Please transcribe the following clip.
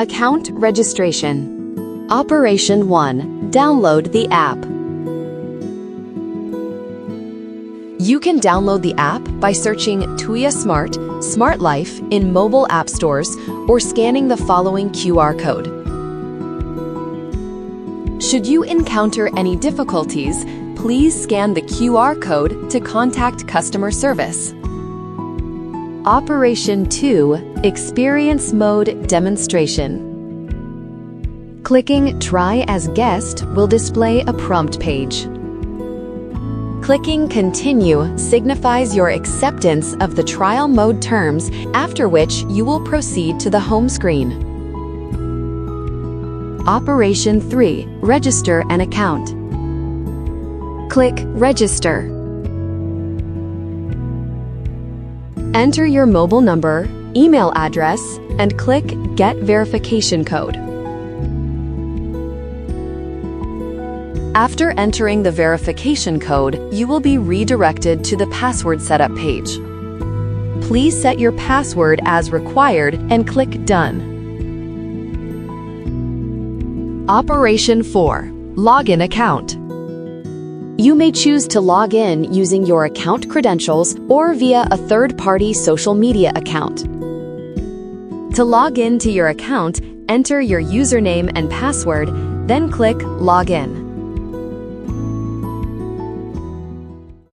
Account registration. Operation 1. Download the app. You can download the app by searching Tuya Smart, Smart Life in mobile app stores or scanning the following QR code. Should you encounter any difficulties, please scan the QR code to contact customer service. Operation 2. Experience Mode Demonstration. Clicking Try as Guest will display a prompt page. Clicking Continue signifies your acceptance of the trial mode terms, after which you will proceed to the home screen. Operation 3. Register an account. Click Register. Enter your mobile number, email address, and click Get Verification Code. After entering the verification code, you will be redirected to the password setup page. Please set your password as required and click Done. Operation 4. Login account. You may choose to log in using your account credentials or via a third-party social media account. To log in to your account, enter your username and password, then click Login.